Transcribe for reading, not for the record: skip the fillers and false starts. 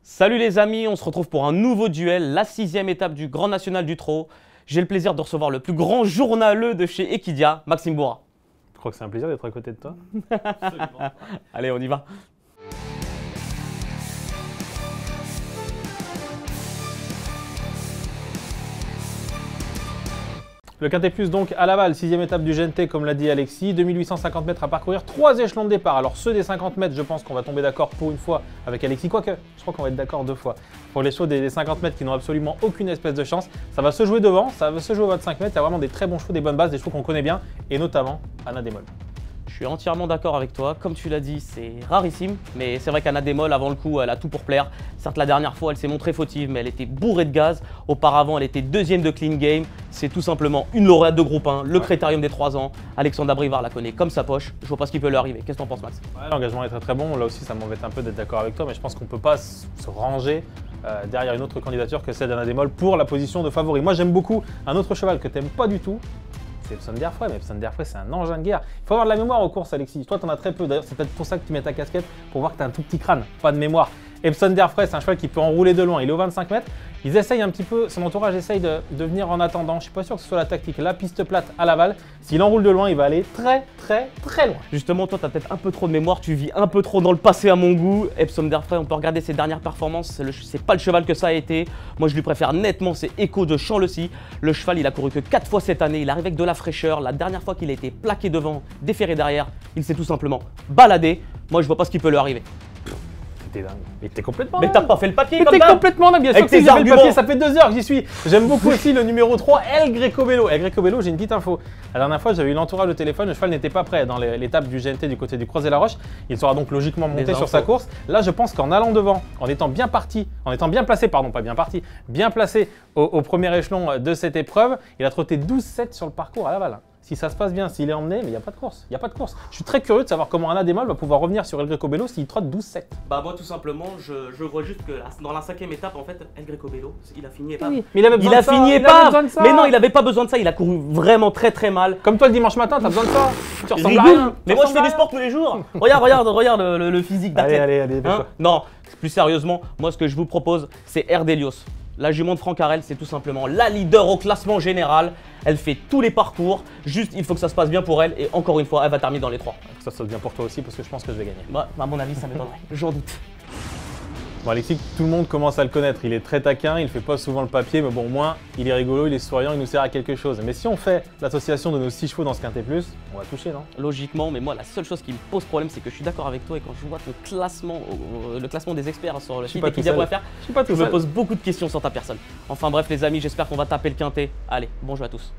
Salut les amis, on se retrouve pour un nouveau duel, la 6e étape du Grand National du Trot. J'ai le plaisir de recevoir le plus grand journaleux de chez Equidia, Maxime Bourra. Je crois que c'est un plaisir d'être à côté de toi. Allez, on y va. Le Quintet Plus donc à Laval, 6e étape du GNT comme l'a dit Alexis, 2850 mètres à parcourir, 3 échelons de départ. Alors ceux des 50 mètres, je pense qu'on va tomber d'accord pour une fois avec Alexis, quoique je crois qu'on va être d'accord 2 fois. Pour les chevaux des 50 mètres qui n'ont absolument aucune espèce de chance, ça va se jouer devant, ça va se jouer au 25 mètres, il y a vraiment des très bons chevaux, des bonnes bases, des chevaux qu'on connaît bien, et notamment Anna Demol. Je suis entièrement d'accord avec toi. Comme tu l'as dit, c'est rarissime. Mais c'est vrai qu'Anna Demol, avant le coup, elle a tout pour plaire. Certes, la dernière fois, elle s'est montrée fautive, mais elle était bourrée de gaz. Auparavant, elle était 2e de Clean Game. C'est tout simplement une lauréate de groupe 1, le critérium des 3 ans. Alexandra Brivard la connaît comme sa poche. Je vois pas ce qui peut lui arriver. Qu'est-ce que t'en penses, Max? L'engagement est très très bon. Là aussi, ça m'embête un peu d'être d'accord avec toi, mais je pense qu'on ne peut pas se ranger derrière une autre candidature que celle d'Anna Demol pour la position de favori. Moi, j'aime beaucoup un autre cheval que tu n'aimes pas du tout. C'est Epson Derfray, mais Epson Derfray, c'est un engin de guerre. Il faut avoir de la mémoire aux courses, Alexis. Toi, tu en as très peu. D'ailleurs, c'est peut-être pour ça que tu mets ta casquette, pour voir que tu as un tout petit crâne, pas de mémoire. Epson Derfray, c'est un cheval qui peut enrouler de loin. Il est au 25 mètres. Ils essayent un petit peu, son entourage essaye de venir en attendant. Je ne suis pas sûr que ce soit la tactique. La piste plate à Laval, s'il enroule de loin, il va aller très loin. Justement, toi, tu as peut-être un peu trop de mémoire. Tu vis un peu trop dans le passé à mon goût. Epson Derfray, on peut regarder ses dernières performances. C'est pas le cheval que ça a été. Moi, je lui préfère nettement, c'est Echo de Champ-le-Cy. Le cheval, il a couru que 4 fois cette année. Il arrive avec de la fraîcheur. La dernière fois qu'il a été plaqué devant, déféré derrière, il s'est tout simplement baladé. Moi, je vois pas ce qui peut lui arriver. T'es dingue. Mais t'es complètement Mais dingue. t'as pas fait le papier Mais comme t'es ça. complètement dingue, bien sûr Avec que si tes j'ai fait le arguments. papier, ça fait 2 heures que j'y suis. J'aime beaucoup aussi le numéro 3, El Greco Bello. El Greco Bello, j'ai une petite info. La dernière fois, j'avais eu l'entourage au téléphone, le cheval n'était pas prêt dans l'étape du GNT du côté du Croisé-la-Roche. Il sera donc logiquement monté sur sa course. Là, je pense qu'en allant devant, en étant bien parti, en étant bien placé, pardon, pas bien parti, bien placé au premier échelon de cette épreuve, il a trotté 12,7 sur le parcours à Laval. Si ça se passe bien, s'il est emmené, mais il n'y a pas de course. Il n'y a pas de course. Je suis très curieux de savoir comment Anna Demol va pouvoir revenir sur El Greco Bello s'il trotte 12,7. Bah moi tout simplement, je vois juste que dans la 5e étape en fait, El Greco Bello, il a fini épave. Oui, mais il avait besoin de ça, fini il avait épave. besoin de ça. Mais non, il avait pas besoin de ça, il a couru vraiment très mal. Comme toi le dimanche matin, t'as besoin de ça. Tu ressembles à Rigole. rien. Mais moi je fais du sport tous les jours. Regarde le physique d'athlète. Allez, Hein? Non, plus sérieusement, moi ce que je vous propose, c'est Erdelios. La jument de Franck Harel, c'est tout simplement la leader au classement général. Elle fait tous les parcours. Juste, il faut que ça se passe bien pour elle. Et encore une fois, elle va terminer dans les 3. Ça se passe bien pour toi aussi parce que je pense que je vais gagner. Bah, à mon avis, ça m'étonnerait. J'en doute. Bon, Alexis, tout le monde commence à le connaître. Il est très taquin, il fait pas souvent le papier, mais bon, au moins, il est rigolo, il est souriant, il nous sert à quelque chose. Mais si on fait l'association de nos 6 chevaux dans ce Quintet Plus, on va toucher, non? Logiquement, mais moi, la seule chose qui me pose problème, c'est que je suis d'accord avec toi et quand je vois ton classement, le classement des experts sur le site Equidia.fr, je me pose beaucoup de questions sur ta personne. Enfin bref, les amis, j'espère qu'on va taper le Quintet. Allez, bon jeu à tous.